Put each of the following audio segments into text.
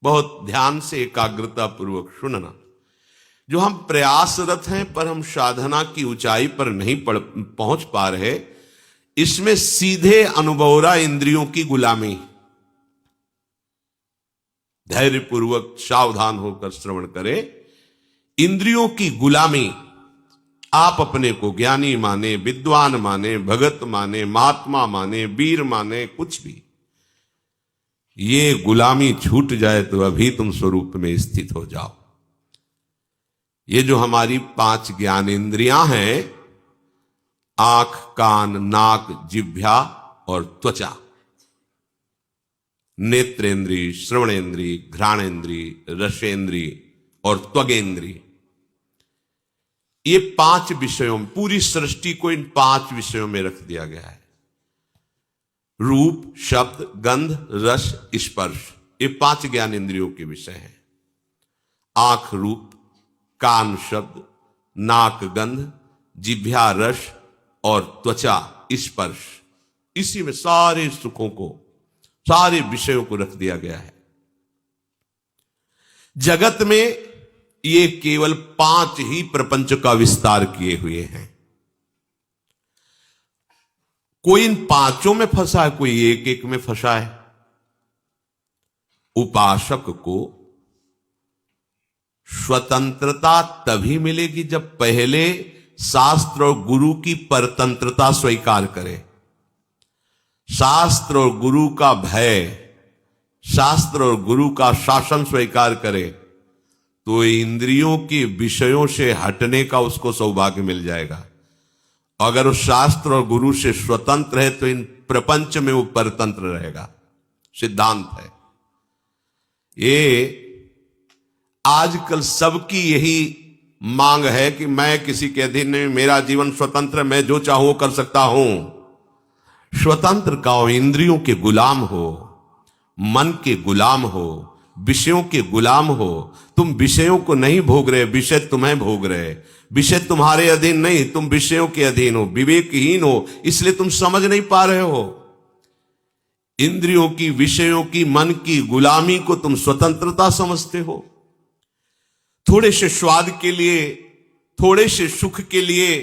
बहुत ध्यान से एकाग्रता पूर्वक सुनना। जो हम प्रयासरत हैं पर हम साधना की ऊंचाई पर नहीं पहुंच पा रहे, इसमें सीधे अनुभवरा इंद्रियों की गुलामी। धैर्यपूर्वक सावधान होकर श्रवण करें। इंद्रियों की गुलामी, आप अपने को ज्ञानी माने, विद्वान माने, भगत माने, महात्मा माने, वीर माने, कुछ भी, ये गुलामी छूट जाए तो अभी तुम स्वरूप में स्थित हो जाओ। ये जो हमारी 5 ज्ञान इंद्रियां हैं, आंख, कान, नाक, जिह्वा और त्वचा, नेत्रेंद्री, श्रवणेंद्री, घ्राणेंद्री, रसेंद्री और त्वगेंद्री, ये 5 विषयों में, पूरी सृष्टि को इन 5 विषयों में रख दिया गया है। रूप, शब्द, गंध, रस, स्पर्श, ये 5 ज्ञान इंद्रियों के विषय हैं। आंख रूप, कान शब्द, नाक गंध, जिह्वा रस और त्वचा स्पर्श, इसी में सारे सुखों को, सारे विषयों को रख दिया गया है। जगत में ये केवल 5 ही प्रपंच का विस्तार किए हुए हैं। कोई इन 5 में फंसा है, कोई एक एक में फंसा है। उपासक को स्वतंत्रता तभी मिलेगी जब पहले शास्त्र और गुरु की परतंत्रता स्वीकार करे। शास्त्र और गुरु का भय, शास्त्र और गुरु का शासन स्वीकार करे, तो इंद्रियों के विषयों से हटने का उसको सौभाग्य मिल जाएगा। अगर उस शास्त्र और गुरु से स्वतंत्र है तो इन प्रपंच में वो परतंत्र रहेगा। सिद्धांत है ये। आजकल सबकी यही मांग है कि मैं किसी के अधीन नहीं, मेरा जीवन स्वतंत्र, मैं जो चाहूं कर सकता हूं। स्वतंत्र का हो, इंद्रियों के गुलाम हो, मन के गुलाम हो, विषयों के गुलाम हो। तुम विषयों को नहीं भोग रहे, विषय तुम्हें भोग रहे। विषय तुम्हारे अधीन नहीं, तुम विषयों के अधीन हो, विवेकहीन हो, इसलिए तुम समझ नहीं पा रहे हो। इंद्रियों की, विषयों की, मन की गुलामी को तुम स्वतंत्रता समझते हो। थोड़े से स्वाद के लिए, थोड़े से सुख के लिए,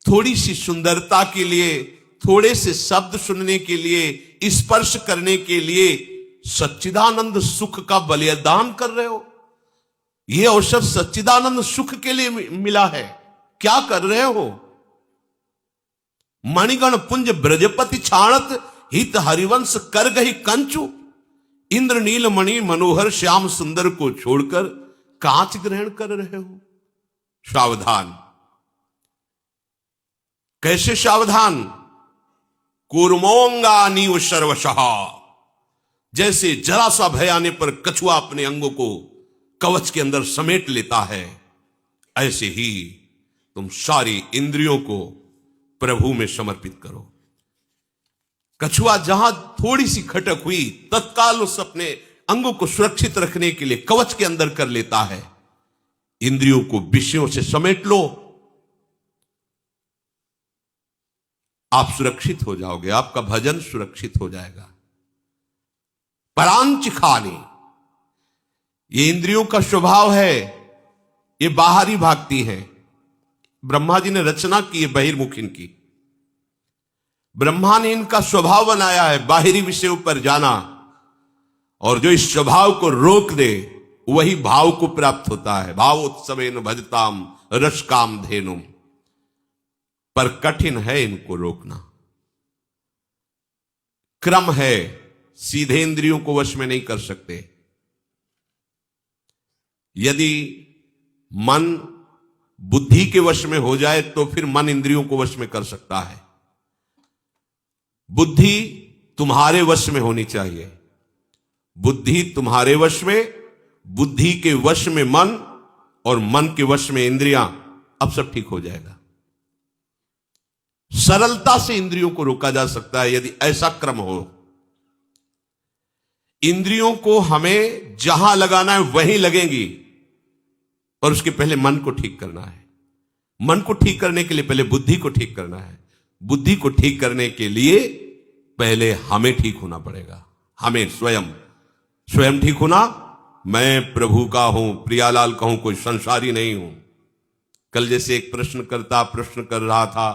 थोड़ी सी सुंदरता के लिए, थोड़े से शब्द सुनने के लिए, स्पर्श करने के लिए सच्चिदानंद सुख का बलिदान कर रहे हो। यह अवसर सच्चिदानंद सुख के लिए मिला है, क्या कर रहे हो? मणिगण पुंज ब्रजपति छाणत, हित हरिवंश कर गही कंचु। इंद्र नील मणि मनोहर श्याम सुंदर को छोड़कर कांच ग्रहण कर रहे हो। सावधान। कैसे सावधान? कूर्मोंगा नीव सर्वशः, जैसे जरा सा भय आने पर कछुआ अपने अंगों को कवच के अंदर समेट लेता है, ऐसे ही तुम सारी इंद्रियों को प्रभु में समर्पित करो। कछुआ जहां थोड़ी सी खटक हुई, तत्काल उस अपने अंगों को सुरक्षित रखने के लिए कवच के अंदर कर लेता है। इंद्रियों को विषयों से समेट लो, आप सुरक्षित हो जाओगे, आपका भजन सुरक्षित हो जाएगा। परांच खाने, ये इंद्रियों का स्वभाव है, ये बाहरी भागती हैं। ब्रह्मा जी ने रचना की है बहिर्मुख इनकी। ब्रह्मा ने इनका स्वभाव बनाया है बाहरी विषयों पर जाना, और जो इस स्वभाव को रोक दे वही भाव को प्राप्त होता है। भावोत्सवेन भजताम रसकाम धेनुम, पर कठिन है इनको रोकना। क्रम है, सीधे इंद्रियों को वश में नहीं कर सकते। यदि मन बुद्धि के वश में हो जाए तो फिर मन इंद्रियों को वश में कर सकता है। बुद्धि तुम्हारे वश में होनी चाहिए, बुद्धि तुम्हारे वश में, बुद्धि के वश में मन और मन के वश में इंद्रियां, अब सब ठीक हो जाएगा। सरलता से इंद्रियों को रोका जा सकता है यदि ऐसा क्रम हो। इंद्रियों को हमें जहां लगाना है वहीं लगेंगी, और उसके पहले मन को ठीक करना है। मन को ठीक करने के लिए पहले बुद्धि को ठीक करना है। बुद्धि को ठीक करने के लिए पहले हमें ठीक होना पड़ेगा। हमें स्वयं ठीक होना मैं प्रभु का हूं, प्रियालाल का हूं, कोई संसारी नहीं हूं। कल जैसे एक प्रश्नकर्ता प्रश्न कर रहा था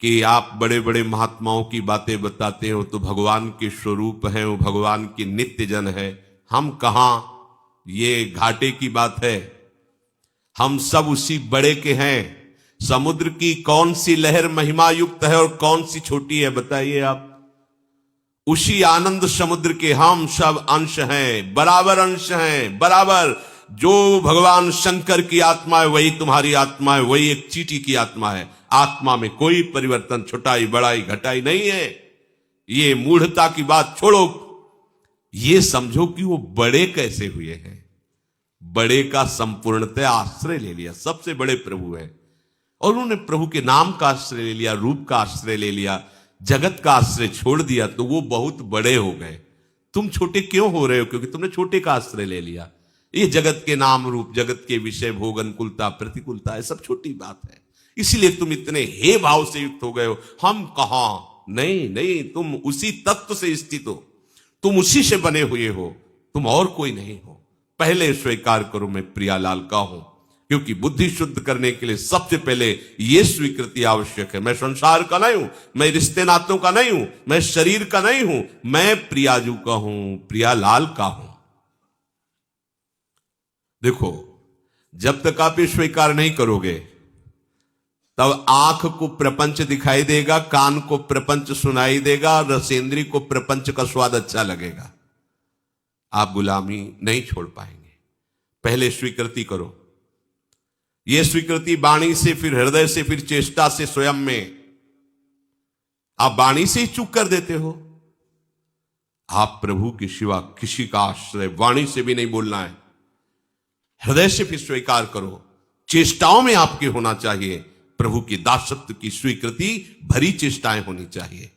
कि आप बड़े बड़े महात्माओं की बातें बताते हो तो भगवान के स्वरूप हैं, वो भगवान की नित्य जन है, हम कहां, ये घाटे की बात है। हम सब उसी बड़े के हैं। समुद्र की कौन सी लहर महिमा युक्त है और कौन सी छोटी है, बताइए आप। उसी आनंद समुद्र के हम सब अंश हैं, बराबर अंश हैं, बराबर। जो भगवान शंकर की आत्मा है वही तुम्हारी आत्मा है, वही एक चींटी की आत्मा है। आत्मा में कोई परिवर्तन, छोटाई बड़ाई घटाई नहीं है। ये मूढ़ता की बात छोड़ो, ये समझो कि वो बड़े कैसे हुए हैं। बड़े का संपूर्णतः आश्रय ले लिया, सबसे बड़े प्रभु है, और उन्होंने प्रभु के नाम का आश्रय ले लिया, रूप का आश्रय ले लिया, जगत का आश्रय छोड़ दिया, तो वो बहुत बड़े हो गए। तुम छोटे क्यों हो रहे हो? क्योंकि तुमने छोटे का आश्रय ले लिया। ये जगत के नाम रूप, जगत के विषय, भोग, अनुकूलता, प्रतिकूलता है, सब छोटी बात है। इसीलिए तुम इतने हे भाव से युक्त हो गए हो। हम कहां, नहीं नहीं, तुम उसी तत्व से स्थित हो, तुम उसी से बने हुए हो, तुम और कोई नहीं हो। पहले स्वीकार करो मैं प्रियालाल का हूं, क्योंकि बुद्धि शुद्ध करने के लिए सबसे पहले यह स्वीकृति आवश्यक है। मैं संसार का नहीं हूं, मैं रिश्ते नातों का नहीं हूं, मैं शरीर का नहीं हूं, मैं प्रियाजू का हूं, प्रियालाल का हूं। देखो, जब तक आप ये स्वीकार नहीं करोगे तब आंख को प्रपंच दिखाई देगा, कान को प्रपंच सुनाई देगा, रसेंद्री को प्रपंच का स्वाद अच्छा लगेगा। आप गुलामी नहीं छोड़ पाएंगे। पहले स्वीकृति करो। यह स्वीकृति वाणी से, फिर हृदय से, फिर चेष्टा से, स्वयं में। आप वाणी से ही चूक कर देते हो। आप प्रभु के सिवा किसी का आश्रय वाणी से भी नहीं बोलना है। हृदय से फिर स्वीकार करो। चेष्टाओं में आपके होना चाहिए प्रभु की दासत्व की स्वीकृति भरी चेष्टाएं होनी चाहिए।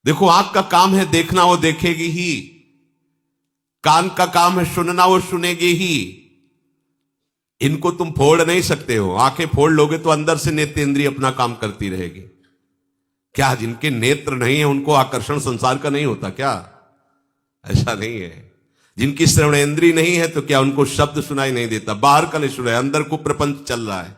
देखो, आंख का काम है देखना, वो देखेगी ही। कान का काम है सुनना, वो सुनेगी ही। इनको तुम फोड़ नहीं सकते हो। आंखें फोड़ लोगे तो अंदर से नेत्र इंद्रिय अपना काम करती रहेगी। क्या जिनके नेत्र नहीं है उनको आकर्षण संसार का नहीं होता क्या? ऐसा नहीं है। जिनकी श्रवणेंद्रिय नहीं है तो क्या उनको शब्द सुनाई नहीं देता? बाहर का नहीं सुनाई, अंदर को प्रपंच चल रहा है।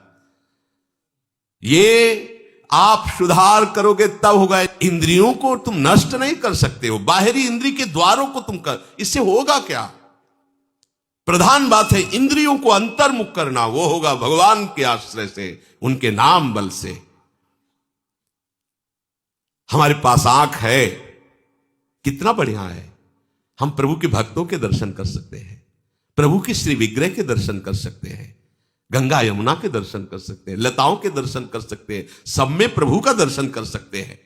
ये आप सुधार करोगे तब होगा। इंद्रियों को तुम नष्ट नहीं कर सकते हो, बाहरी इंद्रिय के द्वारों को तुम कर, इससे होगा क्या? प्रधान बात है इंद्रियों को अंतर्मुख करना। वो होगा भगवान के आश्रय से, उनके नाम बल से। हमारे पास आंख है, कितना बढ़िया है। हम प्रभु के भक्तों के दर्शन कर सकते हैं, प्रभु के श्री विग्रह के दर्शन कर सकते हैं, गंगा यमुना के दर्शन कर सकते हैं, लताओं के दर्शन कर सकते हैं, सब में प्रभु का दर्शन कर सकते हैं,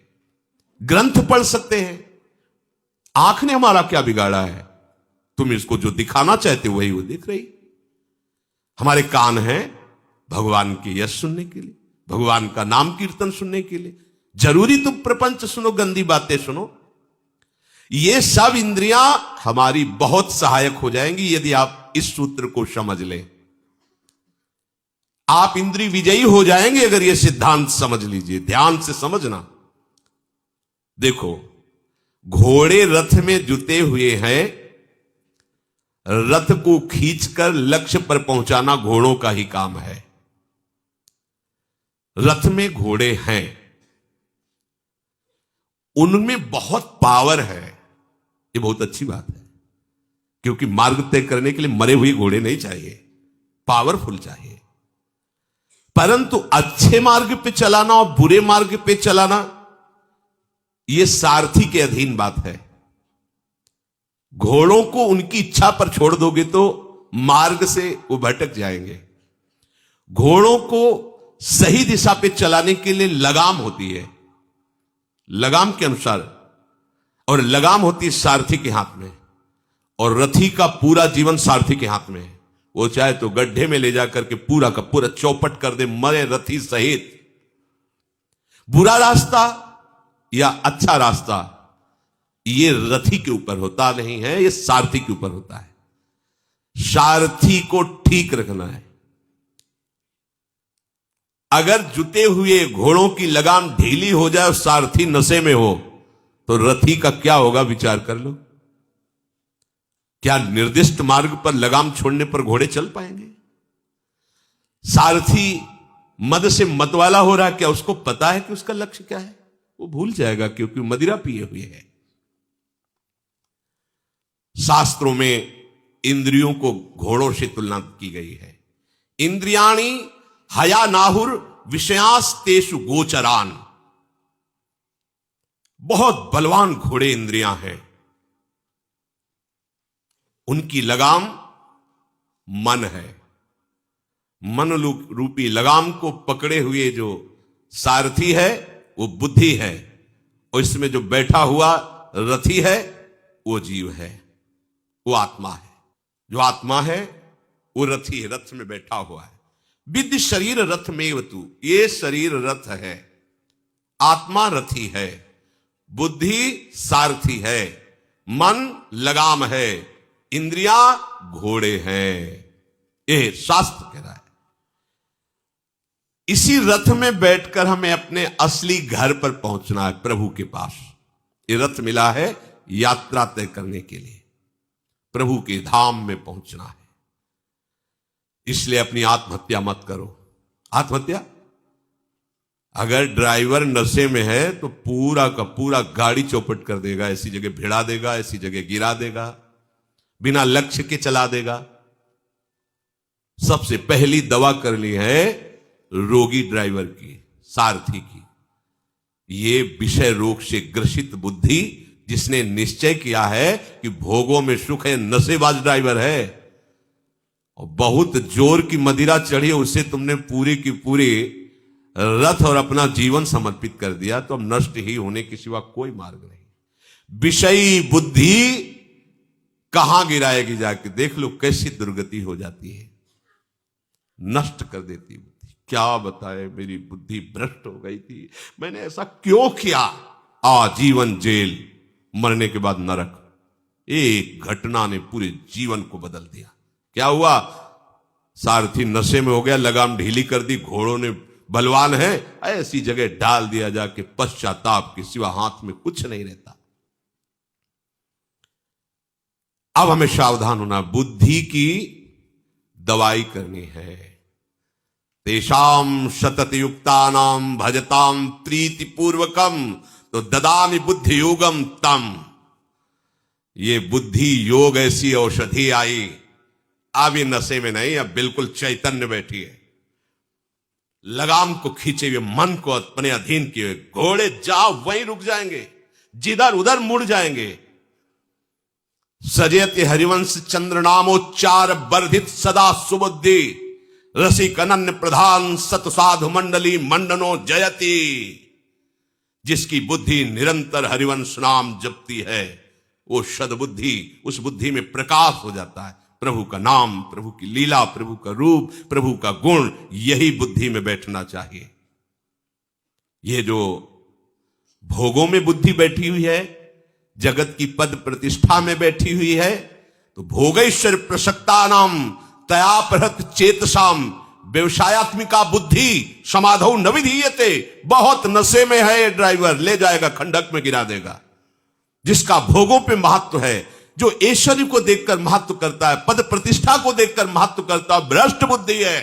ग्रंथ पढ़ सकते हैं। आंख ने हमारा क्या बिगाड़ा है? तुम इसको जो दिखाना चाहते हो वही वो दिख रही। हमारे कान हैं भगवान के यश सुनने के लिए, भगवान का नाम कीर्तन सुनने के लिए। जरूरी तुम प्रपंच सुनो, गंदी बातें सुनो? ये सब इंद्रियां हमारी बहुत सहायक हो जाएंगी यदि आप इस सूत्र को समझ लें। आप इंद्रिय विजयी हो जाएंगे अगर ये सिद्धांत समझ लीजिए। ध्यान से समझना। देखो, घोड़े रथ में जुते हुए हैं, रथ को खींचकर लक्ष्य पर पहुंचाना घोड़ों का ही काम है। रथ में घोड़े हैं, उनमें बहुत पावर है। ये बहुत अच्छी बात है, क्योंकि मार्ग तय करने के लिए मरे हुए घोड़े नहीं चाहिए, पावरफुल चाहिए। परंतु अच्छे मार्ग पे चलाना और बुरे मार्ग पे चलाना यह सारथी के अधीन बात है। घोड़ों को उनकी इच्छा पर छोड़ दोगे तो मार्ग से वो भटक जाएंगे। घोड़ों को सही दिशा पे चलाने के लिए लगाम होती है, लगाम के अनुसार, और लगाम होती है सारथी के हाथ में, और रथी का पूरा जीवन सारथी के हाथ में है। वो चाहे तो गड्ढे में ले जाकर के पूरा का पूरा चौपट कर दे, मरे रथी सहित। बुरा रास्ता या अच्छा रास्ता ये रथी के ऊपर होता नहीं है, ये सारथी के ऊपर होता है। सारथी को ठीक रखना है। अगर जुते हुए घोड़ों की लगाम ढीली हो जाए और सारथी नशे में हो तो रथी का क्या होगा, विचार कर लो। क्या निर्दिष्ट मार्ग पर लगाम छोड़ने पर घोड़े चल पाएंगे? सारथी मद से मतवाला हो रहा है, क्या उसको पता है कि उसका लक्ष्य क्या है? वो भूल जाएगा क्योंकि मदिरा पिए हुए है। शास्त्रों में इंद्रियों को घोड़ों से तुलना की गई है। इंद्रियाणी हया नाहुर विषयास्तेषु गोचरान। बहुत बलवान घोड़े इंद्रियां हैं, उनकी लगाम मन है। मन रूपी लगाम को पकड़े हुए जो सारथी है वो बुद्धि है, और इसमें जो बैठा हुआ रथी है वो जीव है, वो आत्मा है। जो आत्मा है वो रथी है, रथ में बैठा हुआ है। विद्य शरीर रथ में वतु, ये शरीर रथ है, आत्मा रथी है, बुद्धि सारथी है, मन लगाम है, इंद्रियां घोड़े हैं। ये शास्त्र कह रहा है। इसी रथ में बैठकर हमें अपने असली घर पर पहुंचना है, प्रभु के पास। ये रथ मिला है यात्रा तय करने के लिए, प्रभु के धाम में पहुंचना है। इसलिए अपनी आत्महत्या मत करो। आत्महत्या, अगर ड्राइवर नशे में है तो पूरा का पूरा गाड़ी चौपट कर देगा, ऐसी जगह भिड़ा देगा, ऐसी जगह गिरा देगा, बिना लक्ष्य के चला देगा। सबसे पहली दवा करनी है रोगी ड्राइवर की, सारथी की। ये विषय रोग से ग्रसित बुद्धि, जिसने निश्चय किया है कि भोगों में सुख है, नशेबाज ड्राइवर है, और बहुत जोर की मदिरा चढ़ी, उसे तुमने पूरी की पूरी रथ और अपना जीवन समर्पित कर दिया, तो अब नष्ट ही होने के सिवा कोई मार्ग नहीं। विषयी बुद्धि कहां गिराएगी, जाके देख लो कैसी दुर्गति हो जाती है, नष्ट कर देती बुद्धि। क्या बताए, मेरी बुद्धि भ्रष्ट हो गई थी, मैंने ऐसा क्यों किया? आजीवन जेल, मरने के बाद नरक। एक घटना ने पूरे जीवन को बदल दिया। क्या हुआ? सारथी नशे में हो गया, लगाम ढीली कर दी, घोड़ों ने बलवान है, ऐसी जगह डाल दिया जाके, पश्चाताप के सिवा हाथ में कुछ नहीं रहता। अब हमें सावधान होना, बुद्धि की दवाई करनी है। तेषाम सतत युक्तानाम भजताम प्रीति पूर्वकम तो ददामि बुद्धि योगम तम। ये बुद्धि योग ऐसी औषधि आई, अब ये नशे में नहीं, अब बिल्कुल चैतन्य बैठी है। लगाम को खींचे हुए मन को अपने अधीन किए, घोड़े जाओ वहीं रुक जाएंगे, जिधर उधर मुड़ जाएंगे। सजयति हरिवंश चंद्र नामोच्चार वर्धित सदा सुबुद्धि, रसिक अनन्य प्रधान सत साधु मंडली मंडनो जयति। जिसकी बुद्धि निरंतर हरिवंश नाम जपती है, वो सद्बुद्धि, उस बुद्धि में प्रकाश हो जाता है। प्रभु का नाम, प्रभु की लीला, प्रभु का रूप, प्रभु का गुण, यही बुद्धि में बैठना चाहिए। ये जो भोगों में बुद्धि बैठी हुई है, जगत की पद प्रतिष्ठा में बैठी हुई है, तो भोगैश्वर प्रसक्ता नाम तयापहत चेतसाम व्यवसायत्मिका बुद्धि समाधौ न विधीयते। बहुत नशे में है ये ड्राइवर, ले जाएगा खंडक में गिरा देगा। जिसका भोगों पे महत्व है, जो ऐश्वर्य को देखकर महत्व करता है, पद प्रतिष्ठा को देखकर महत्व करता है, भ्रष्ट बुद्धि है,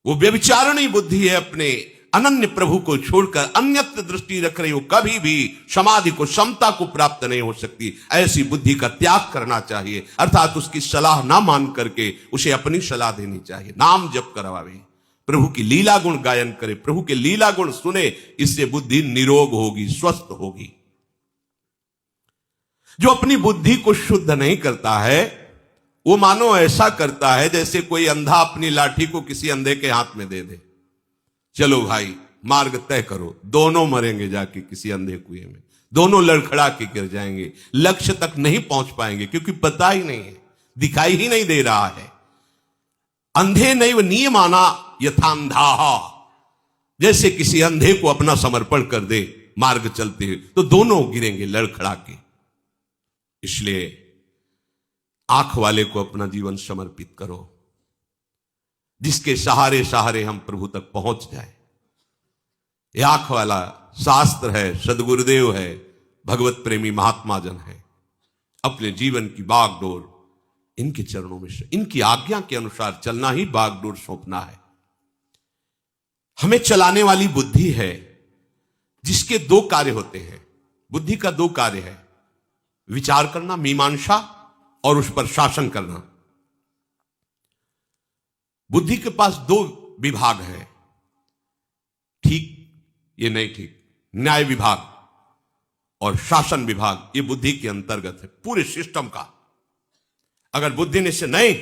वो व्यभिचारिणी बुद्धि है। अपने अनन्य प्रभु को छोड़कर अन्यत्र दृष्टि रख रही हो, कभी भी समाधि को, समता को प्राप्त नहीं हो सकती। ऐसी बुद्धि का त्याग करना चाहिए, अर्थात उसकी सलाह ना मान करके उसे अपनी सलाह देनी चाहिए। नाम जप करवावे, प्रभु की लीला गुण गायन करे, प्रभु के लीला गुण सुने, इससे बुद्धि निरोग होगी, स्वस्थ होगी। जो अपनी बुद्धि को शुद्ध नहीं करता है, वो मानो ऐसा करता है जैसे कोई अंधा अपनी लाठी को किसी अंधे के हाथ में दे दे। चलो भाई मार्ग तय करो, दोनों मरेंगे जाके किसी अंधे कुएं में, दोनों लड़खड़ा के गिर जाएंगे, लक्ष्य तक नहीं पहुंच पाएंगे, क्योंकि पता ही नहीं है, दिखाई ही नहीं दे रहा है। अंधे नैव नियमाना यथांधाः, जैसे किसी अंधे को अपना समर्पण कर दे मार्ग चलते हुए, तो दोनों गिरेंगे लड़खड़ा के। इसलिए आंख वाले को अपना जीवन समर्पित करो, जिसके सहारे सहारे हम प्रभु तक पहुंच जाए। ये आंख वाला शास्त्र है, सदगुरुदेव है, भगवत प्रेमी महात्मा जन है। अपने जीवन की बागडोर इनके चरणों में, इनकी आज्ञा के अनुसार चलना ही बागडोर सौंपना है। हमें चलाने वाली बुद्धि है जिसके दो कार्य होते हैं। बुद्धि का दो कार्य है, विचार करना, मीमांसा, और उस पर शासन करना। बुद्धि के पास दो विभाग हैं, ठीक ये नहीं ठीक, न्याय विभाग और शासन विभाग, ये बुद्धि के अंतर्गत है पूरे सिस्टम का। अगर बुद्धि ने से नहीं,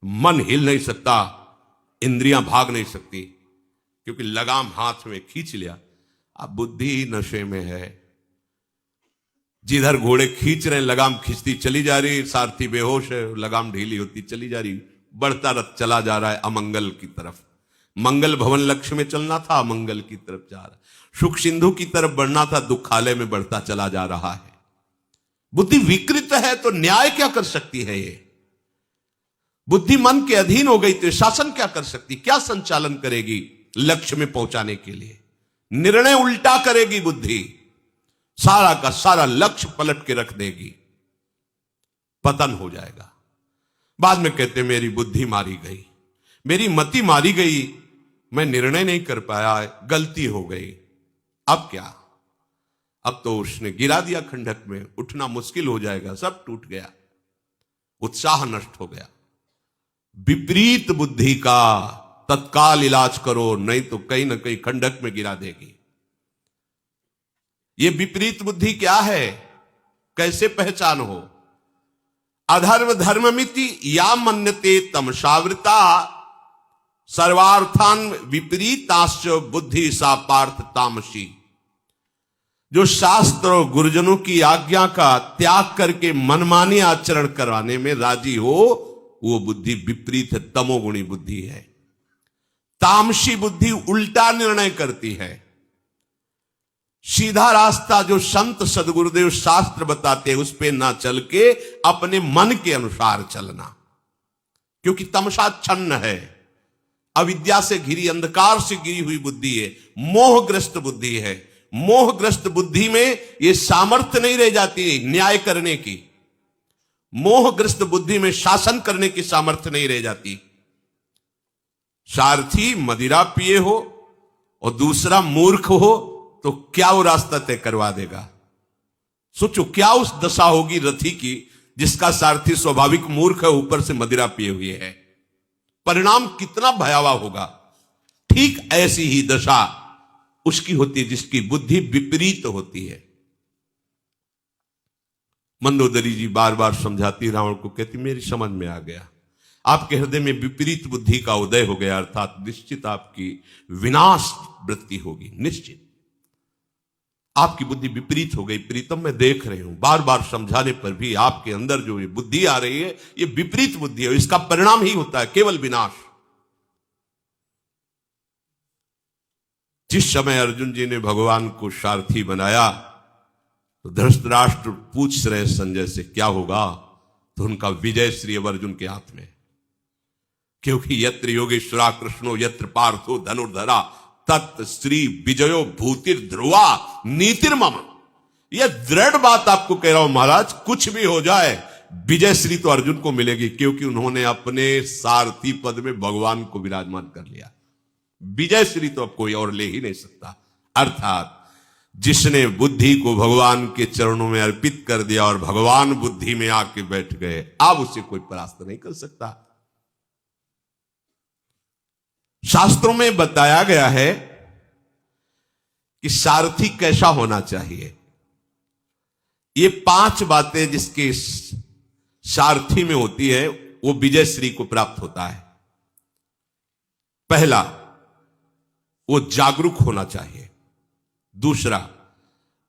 मन हिल नहीं सकता, इंद्रियां भाग नहीं सकती, क्योंकि लगाम हाथ में खींच लिया। अब बुद्धि नशे में है, जिधर घोड़े खींच रहे हैं लगाम खींचती चली जा रही, सारथी बेहोश है, लगाम ढीली होती चली जा रही, बढ़ता रथ चला जा रहा है अमंगल की तरफ। मंगल भवन लक्ष्य में चलना था, अमंगल की तरफ जा रहा है। सुख सिंधु की तरफ बढ़ना था, दुखालय में बढ़ता चला जा रहा है। बुद्धि विकृत है तो न्याय क्या कर सकती है? ये बुद्धि मन के अधीन हो गई तो शासन क्या कर सकती, क्या संचालन करेगी लक्ष्य में पहुंचाने के लिए? निर्णय उल्टा करेगी बुद्धि, सारा का सारा लक्ष्य पलट के रख देगी, पतन हो जाएगा। बाद में कहते मेरी बुद्धि मारी गई, मेरी मति मारी गई, मैं निर्णय नहीं कर पाया, गलती हो गई। अब क्या? अब तो उसने गिरा दिया खंडक में, उठना मुश्किल हो जाएगा, सब टूट गया, उत्साह नष्ट हो गया। विपरीत बुद्धि का तत्काल इलाज करो, नहीं तो कहीं ना कहीं खंडक में गिरा देगी। ये विपरीत बुद्धि क्या है, कैसे पहचान हो? अधर्म धर्ममिति या मन्यते तमसावृता सर्वार्थान विपरीताश्च बुद्धि सा पार्थ तामसी। जो शास्त्र और गुरुजनों की आज्ञा का त्याग करके मनमानी आचरण करवाने में राजी हो, वो बुद्धि विपरीत है, तमोगुणी बुद्धि है। तामसी बुद्धि उल्टा निर्णय करती है। सीधा रास्ता जो संत सदगुरुदेव शास्त्र बताते हैं उस पे ना चल के अपने मन के अनुसार चलना, क्योंकि तमसा छन्न है, अविद्या से घिरी, अंधकार से घिरी हुई बुद्धि है, मोहग्रस्त बुद्धि है। मोहग्रस्त बुद्धि में ये सामर्थ्य नहीं रह जाती न्याय करने की, मोहग्रस्त बुद्धि में शासन करने की सामर्थ्य नहीं रह जाती। सारथी मदिरा पिए हो और दूसरा मूर्ख हो तो क्या वो रास्ता तय करवा देगा? सोचो क्या उस दशा होगी रथी की जिसका सारथी स्वाभाविक मूर्ख है, ऊपर से मदिरा पिए हुए है, परिणाम कितना भयावह होगा। ठीक ऐसी ही दशा उसकी होती है जिसकी बुद्धि विपरीत होती है। मंदोदरी जी बार बार समझाती, रावण को कहती मेरी समझ में आ गया, आपके हृदय में विपरीत बुद्धि का उदय हो गया, अर्थात निश्चित आपकी विनाश वृत्ति होगी, निश्चित आपकी बुद्धि विपरीत हो गई। प्रीतम मैं देख रही हूं, बार बार समझाने पर भी आपके अंदर जो ये बुद्धि आ रही है ये विपरीत बुद्धि है, इसका परिणाम ही होता है केवल विनाश। जिस समय अर्जुन जी ने भगवान को सारथी बनाया तो धृतराष्ट्र पूछ रहे संजय से क्या होगा, तो उनका विजय श्री अब अर्जुन के हाथ में, क्योंकि यत्र योगेश्वरा कृष्णो यत्र पार्थो धनुर्धरा तत् श्री विजयो भूतिर ध्रुवा नीतिर्मम। यह दृढ़ बात आपको कह रहा हूं महाराज, कुछ भी हो जाए विजय श्री तो अर्जुन को मिलेगी, क्योंकि उन्होंने अपने सारथी पद में भगवान को विराजमान कर लिया। विजय श्री तो अब कोई और ले ही नहीं सकता। अर्थात जिसने बुद्धि को भगवान के चरणों में अर्पित कर दिया और भगवान बुद्धि में आके बैठ गए, अब उसे कोई परास्त नहीं कर सकता। शास्त्रों में बताया गया है कि सारथी कैसा होना चाहिए। ये 5 बातें जिसके सारथी में होती है वो विजय श्री को प्राप्त होता है। पहला, वो जागरूक होना चाहिए। दूसरा,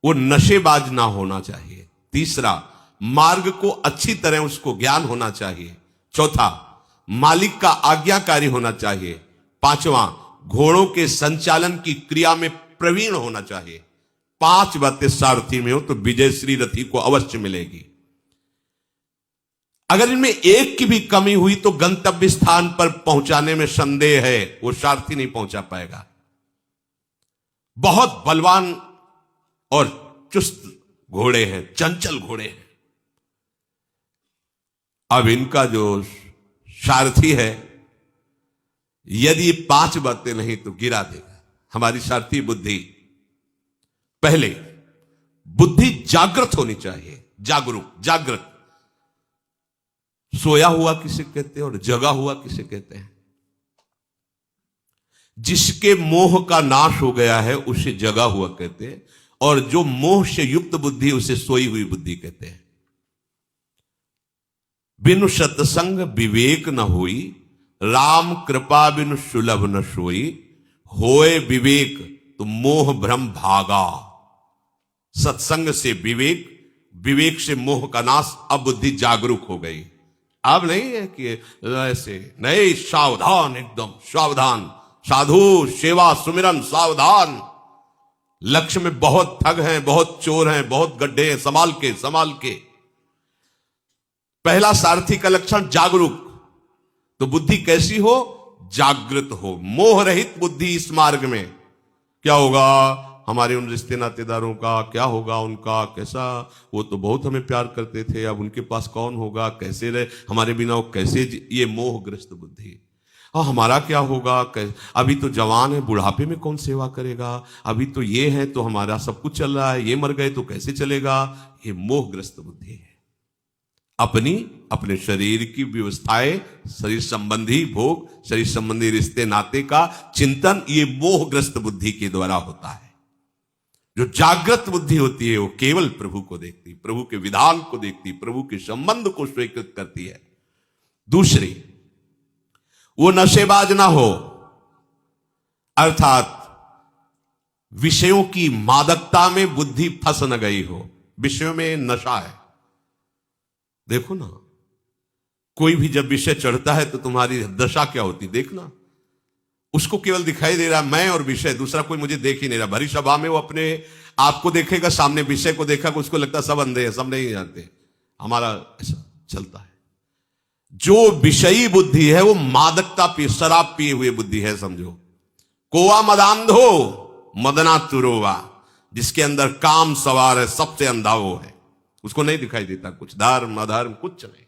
वो नशेबाज ना होना चाहिए। तीसरा, मार्ग को अच्छी तरह उसको ज्ञान होना चाहिए। चौथा, मालिक का आज्ञाकारी होना चाहिए। पांचवा, घोड़ों के संचालन की क्रिया में प्रवीण होना चाहिए। 5 बातें सारथी में हो तो विजय श्री रथी को अवश्य मिलेगी। अगर इनमें एक की भी कमी हुई तो गंतव्य स्थान पर पहुंचाने में संदेह है, वो सारथी नहीं पहुंचा पाएगा। बहुत बलवान और चुस्त घोड़े हैं, चंचल घोड़े हैं, अब इनका जो सारथी है, यदि 5 बातें नहीं तो गिरा देगा। हमारी सारथी बुद्धि, पहले बुद्धि जागृत होनी चाहिए, जागरूक, जागृत। सोया हुआ किसे कहते हैं और जगा हुआ किसे कहते हैं? जिसके मोह का नाश हो गया है उसे जगा हुआ कहते हैं, और जो मोह से युक्त बुद्धि उसे सोई हुई बुद्धि कहते हैं। बिनु सत्संग विवेक न होई, राम कृपा बिनु सुलभ न सोई, होए विवेक तो मोह भ्रम भागा। सत्संग से विवेक, विवेक से मोह का नाश, अब बुद्धि जागरूक हो गई। अब नहीं है कि ऐसे नहीं, सावधान, एकदम सावधान, साधु सेवा सुमिरन सावधान। लक्ष्य में बहुत ठग हैं, बहुत चोर हैं, बहुत गड्ढे हैं, संभाल के संभाल के। पहला सारथी का लक्षण जागरूक। तो बुद्धि कैसी हो? जागृत हो, मोह रहित बुद्धि। इस मार्ग में क्या होगा? हमारे उन रिश्ते नातेदारों का क्या होगा, उनका कैसा, वो तो बहुत हमें प्यार करते थे, अब उनके पास कौन होगा, कैसे रहे हमारे बिना वो, कैसे ये मोहग्रस्त बुद्धि। और हमारा क्या होगा, अभी तो जवान है, बुढ़ापे में कौन सेवा करेगा, अभी तो ये है तो हमारा सब कुछ चल रहा है, ये मर गए तो कैसे चलेगा। ये मोहग्रस्त बुद्धि है। अपने शरीर की व्यवस्थाएं, शरीर संबंधी भोग, शरीर संबंधी रिश्ते नाते का चिंतन, ये मोहग्रस्त बुद्धि के द्वारा होता है। जो जागृत बुद्धि होती है वो केवल प्रभु को देखती, प्रभु के विधान को देखती, प्रभु के संबंध को स्वीकृत करती है। दूसरी, वो नशेबाज ना हो, अर्थात विषयों की मादकता में बुद्धि फंस न गई हो। विषयों में नशा है। देखो ना, कोई भी जब विषय चढ़ता है तो तुम्हारी दशा क्या होती, देखना। उसको केवल दिखाई दे रहा मैं और विषय, दूसरा कोई मुझे देख ही नहीं रहा। भरी सभा में वो अपने आप को देखेगा, सामने विषय को देखा, उसको लगता सब अंधे हैं, सब नहीं जानते। हमारा ऐसा चलता है। जो विषयी बुद्धि है वो मादकता पी, शराब पिए हुए बुद्धि है, समझो। कोवा मदांधो मदना तुरोवा, जिसके अंदर काम सवार है, सबसे अंधा वो है। उसको नहीं दिखाई देता कुछ, धर्म अधर्म कुछ नहीं।